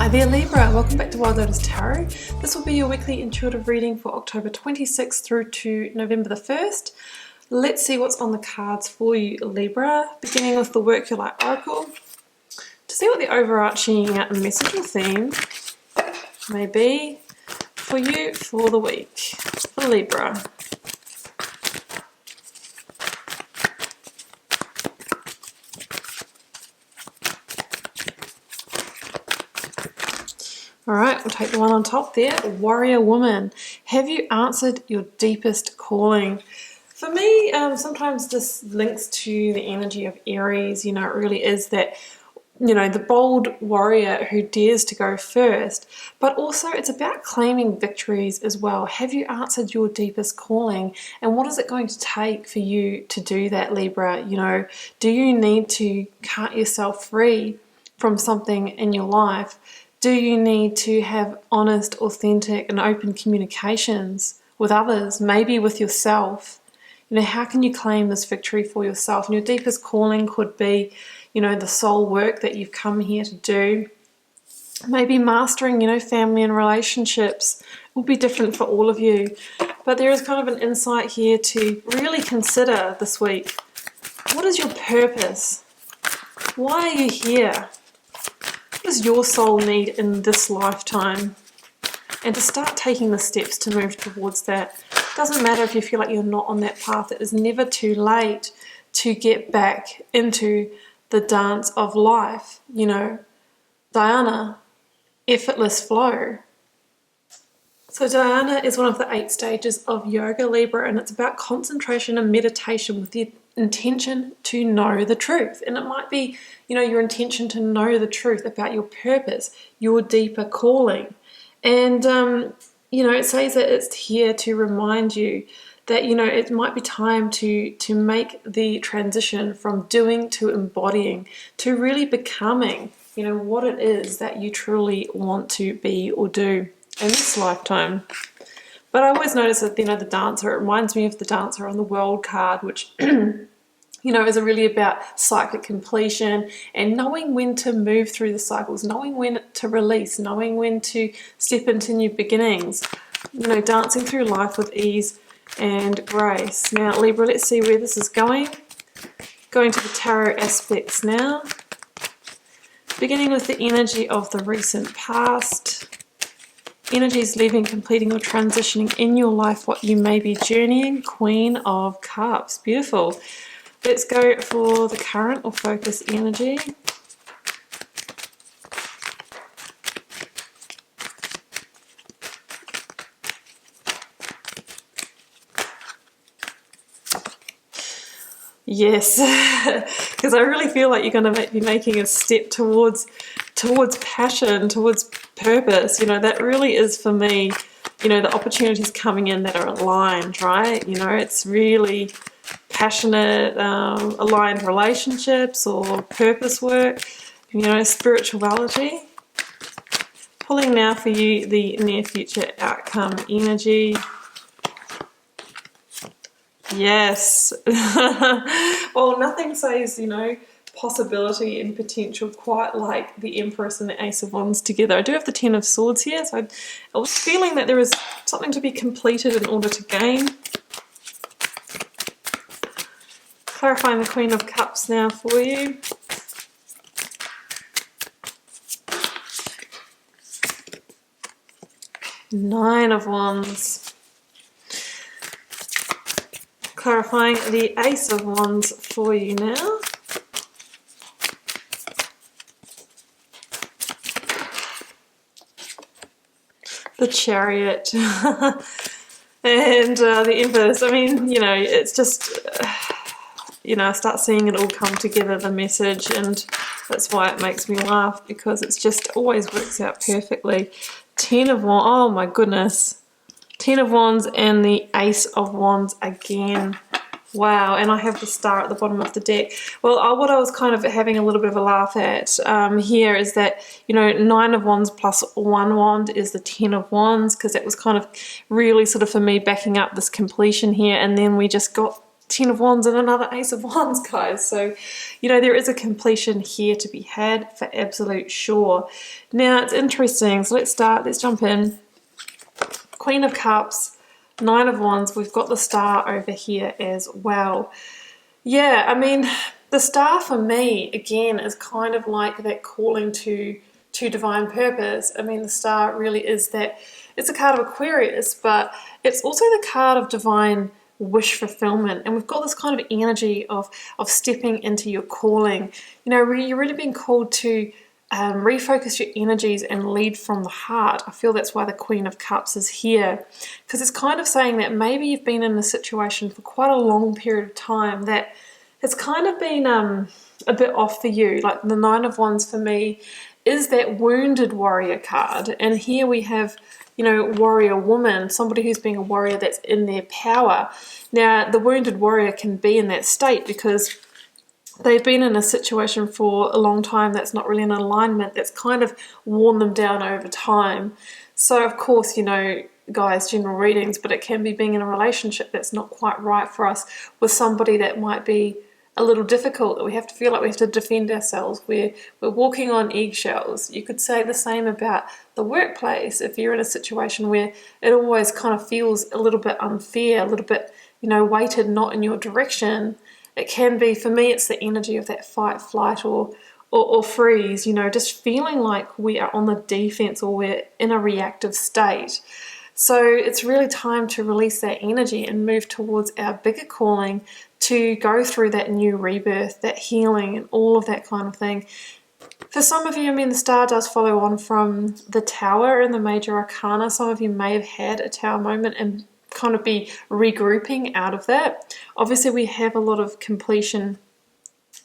Hi there Libra, welcome back to Wild Lotus Tarot. This will be your weekly intuitive reading for October 26th through to November the 1st. Let's see what's on the cards for you Libra, beginning with the Work Your Light Oracle. To see what the overarching message or theme may be for you for the week, for Libra. Alright, we'll take the one on top there, Warrior Woman. Have you answered your deepest calling? For me, sometimes this links to the energy of Aries. You know, it really is that, you know, the bold warrior who dares to go first, but also it's about claiming victories as well. Have you answered your deepest calling? And what is it going to take for you to do that, Libra? You know, do you need to cut yourself free from something in your life? Do you need to have honest, authentic, and open communications with others, maybe with yourself? You know, how can you claim this victory for yourself? And your deepest calling could be, you know, the soul work that you've come here to do. Maybe mastering, you know, family and relationships will be different for all of you. But there is kind of an insight here to really consider this week. What is your purpose? Why are you here? What does your soul need in this lifetime? And to start taking the steps to move towards that. Doesn't matter if you feel like you're not on that path. It is never too late to get back into the dance of life. You know, Dhyana, effortless flow. So Dhyana is one of the 8 stages of yoga, Libra, and it's about concentration and meditation with the intention to know the truth. And it might be, you know, your intention to know the truth about your purpose, your deeper calling. And, you know, it says that it's here to remind you that, you know, it might be time to make the transition from doing to embodying, to really becoming, you know, what it is that you truly want to be or do in this lifetime. But I always notice that, you know, the dancer, it reminds me of the dancer on the World card, which, you know, is really about cyclic completion and knowing when to move through the cycles, knowing when to release, knowing when to step into new beginnings, you know, dancing through life with ease and grace. Now, Libra, let's see where this is going. Going to the tarot aspects now. Beginning with the energy of the recent past. Energies leaving, completing, or transitioning in your life, what you may be journeying. Queen of Cups. Beautiful. Let's go for the current or focus energy. Yes, because I really feel like you're going to be making a step towards passion, towards purpose. You know, that really is for me, you know, the opportunities coming in that are aligned, right? You know, it's really passionate, aligned relationships or purpose work, you know, spirituality. Pulling now for you the near future outcome energy. Yes. Well, nothing says, you know, possibility and potential quite like the Empress and the Ace of Wands together. I do have the 10 of Swords here, so I was feeling that there is something to be completed in order to gain. Clarifying the Queen of Cups now for you. Nine of Wands. Clarifying the Ace of Wands for you now. The Chariot. And the Empress. I mean, you know, it's just, you know, I start seeing it all come together, the message, and that's why it makes me laugh, because it's just always works out perfectly. 10 of Wands. Oh my goodness. 10 of Wands and the Ace of Wands again. Wow, and I have the Star at the bottom of the deck. Well, what I was kind of having a little bit of a laugh at here is that, you know, 9 of Wands plus 1 wand is the 10 of Wands, because that was kind of really sort of for me backing up this completion here, and then we just got Ten of Wands and another Ace of Wands, guys. So, you know, there is a completion here to be had for absolute sure. Now, it's interesting. So let's jump in. Queen of Cups, Nine of Wands. We've got the Star over here as well. Yeah, I mean, the Star for me, again, is kind of like that calling to divine purpose. I mean, the Star really is that. It's a card of Aquarius, but it's also the card of divine wish fulfillment. And we've got this kind of energy of stepping into your calling. You know, you're really being called to refocus your energies and lead from the heart. I feel that's why the Queen of Cups is here, because it's kind of saying that maybe you've been in a situation for quite a long period of time that it's kind of been a bit off for you. Like the Nine of Wands for me is that wounded warrior card, and here we have, you know, warrior woman, somebody who's being a warrior that's in their power. Now, the wounded warrior can be in that state because they've been in a situation for a long time that's not really in alignment, that's kind of worn them down over time. So, of course, you know, guys, general readings, but it can be being in a relationship that's not quite right for us with somebody that might be a little difficult, that we have to feel like we have to defend ourselves. We're walking on eggshells. You could say the same about the workplace. If you're in a situation where it always kind of feels a little bit unfair, a little bit, you know, weighted not in your direction, it can be, for me, it's the energy of that fight, flight, or freeze, you know, just feeling like we are on the defense or we're in a reactive state. So it's really time to release that energy and move towards our bigger calling, to go through that new rebirth, that healing, and all of that kind of thing. For some of you, I mean, the Star does follow on from the Tower in the Major Arcana. Some of you may have had a Tower moment and kind of be regrouping out of that. Obviously, we have a lot of completion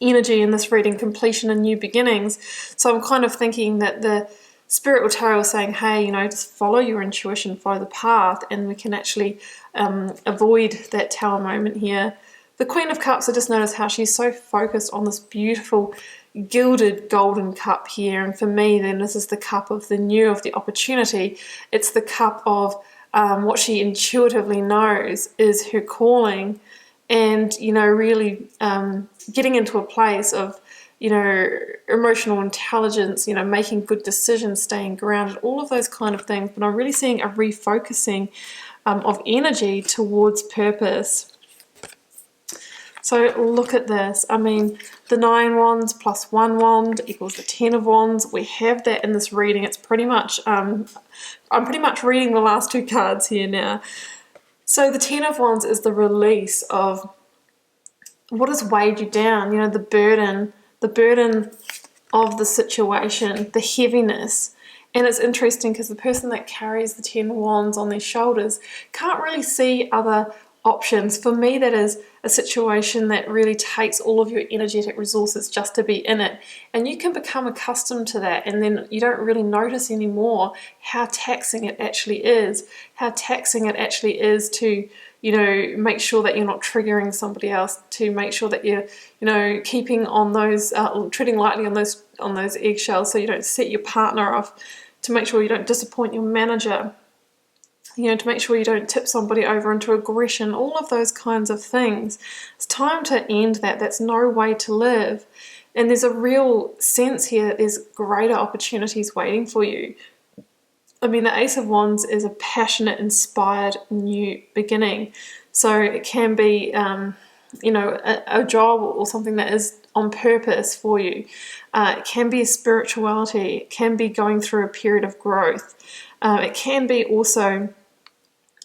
energy in this reading, completion and new beginnings. So I'm kind of thinking that the Spirit or Tarot is saying, hey, you know, just follow your intuition, follow the path, and we can actually avoid that Tower moment here. The Queen of Cups, I just noticed how she's so focused on this beautiful gilded golden cup here. And for me, then, this is the cup of the new, of the opportunity. It's the cup of what she intuitively knows is her calling, and, you know, really getting into a place of, you know, emotional intelligence, you know, making good decisions, staying grounded, all of those kind of things. But I'm really seeing a refocusing of energy towards purpose. So look at this. I mean, the 9 wands plus 1 wand equals the 10 of wands. We have that in this reading. It's pretty much, I'm pretty much reading the last 2 cards here now. So the 10 of wands is the release of what has weighed you down, you know, the burden of the situation, the heaviness. And it's interesting because the person that carries the 10 wands on their shoulders can't really see other options. For me, that is a situation that really takes all of your energetic resources just to be in it. And you can become accustomed to that, and then you don't really notice anymore how taxing it actually is, to, you know, make sure that you're not triggering somebody else, to make sure that you're, you know, keeping on those, treading lightly on those eggshells so you don't set your partner off, to make sure you don't disappoint your manager, you know, to make sure you don't tip somebody over into aggression, all of those kinds of things. It's time to end that. That's no way to live. And there's a real sense here that there's greater opportunities waiting for you. I mean, the Ace of Wands is a passionate, inspired new beginning. So it can be, you know, a job or something that is on purpose for you. It can be a spirituality. It can be going through a period of growth. It can be also,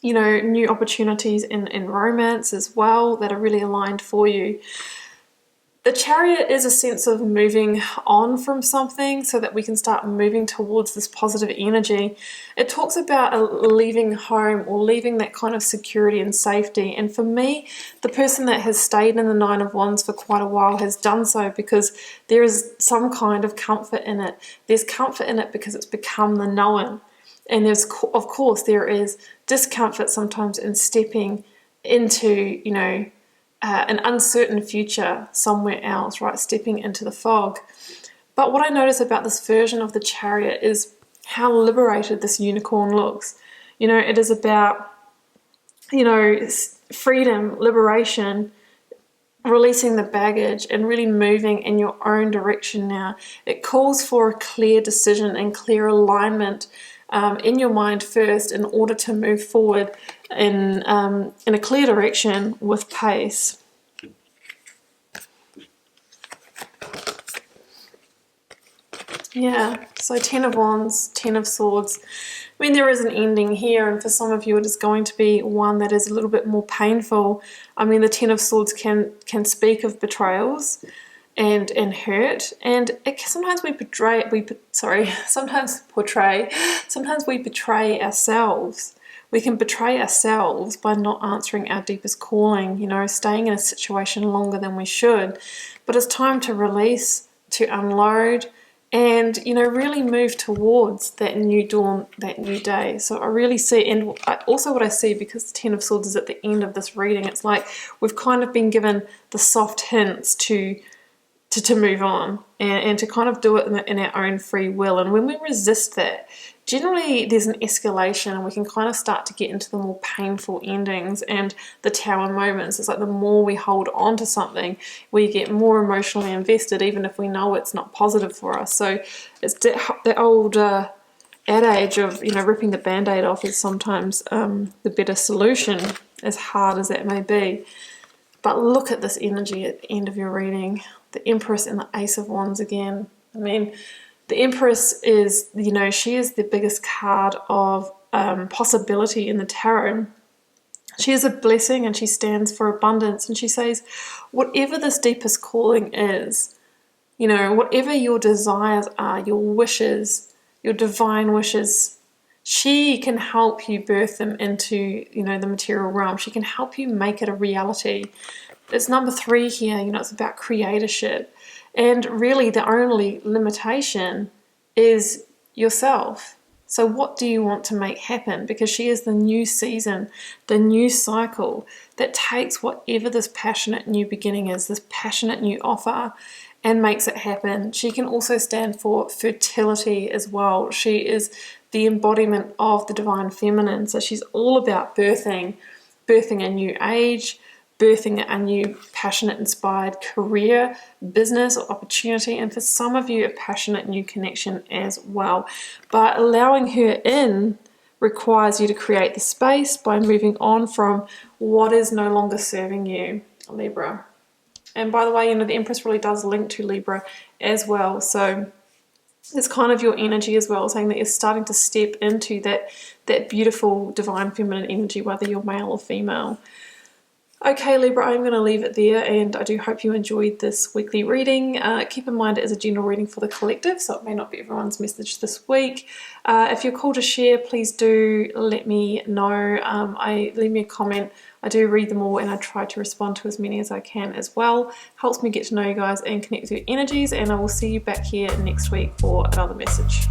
you know, new opportunities in romance as well that are really aligned for you. The Chariot is a sense of moving on from something so that we can start moving towards this positive energy. It talks about leaving home or leaving that kind of security and safety. And for me, the person that has stayed in the 9 of Wands for quite a while has done so because there is some kind of comfort in it. There's comfort in it because it's become the known. And there's, of course, there is discomfort sometimes in stepping into, you know, an uncertain future somewhere else, right? Stepping into the fog. But what I notice about this version of the Chariot is how liberated this unicorn looks. You know, it is about, you know, freedom, liberation, releasing the baggage and really moving in your own direction now. It calls for a clear decision and clear alignment in your mind first in order to move forward in a clear direction with pace. Yeah, so 10 of Wands, 10 of Swords. I mean, there is an ending here, and for some of you it is going to be one that is a little bit more painful. I mean, the 10 of Swords can speak of betrayals and hurt, and sometimes we betray ourselves. We can betray ourselves by not answering our deepest calling, you know, staying in a situation longer than we should. But it's time to release, to unload, and, you know, really move towards that new dawn, that new day. So I really see, and also what I see, because the 10 of Swords is at the end of this reading, it's like we've kind of been given the soft hints to move on and to kind of do it in our own free will. And when we resist that, generally there's an escalation, and we can kind of start to get into the more painful endings and the tower moments. It's like the more we hold on to something, we get more emotionally invested, even if we know it's not positive for us. So it's the old adage of, you know, ripping the band-aid off is sometimes the better solution, as hard as that may be. But look at this energy at the end of your reading. The Empress and the Ace of Wands again. I mean, the Empress is, you know, she is the biggest card of possibility in the tarot. She is a blessing, and she stands for abundance. And she says, whatever this deepest calling is, you know, whatever your desires are, your wishes, your divine wishes, she can help you birth them into, you know, the material realm. She can help you make it a reality. It's number 3 here, you know, it's about creatorship. And really the only limitation is yourself. So what do you want to make happen? Because she is the new season, the new cycle that takes whatever this passionate new beginning is, this passionate new offer, and makes it happen. She can also stand for fertility as well. She is the embodiment of the divine feminine. So she's all about birthing a new age, birthing a new passionate inspired career, business or opportunity, and for some of you a passionate new connection as well. But allowing her in requires you to create the space by moving on from what is no longer serving you, Libra. And by the way, you know, the Empress really does link to Libra as well, so it's kind of your energy as well, saying that you're starting to step into that beautiful divine feminine energy, whether you're male or female. Okay, Libra, I'm going to leave it there, and I do hope you enjoyed this weekly reading. Keep in mind it is a general reading for the collective, so it may not be everyone's message this week. If you're called to share, please do let me know. Leave me a comment. I do read them all, and I try to respond to as many as I can as well. Helps me get to know you guys and connect with your energies, and I will see you back here next week for another message.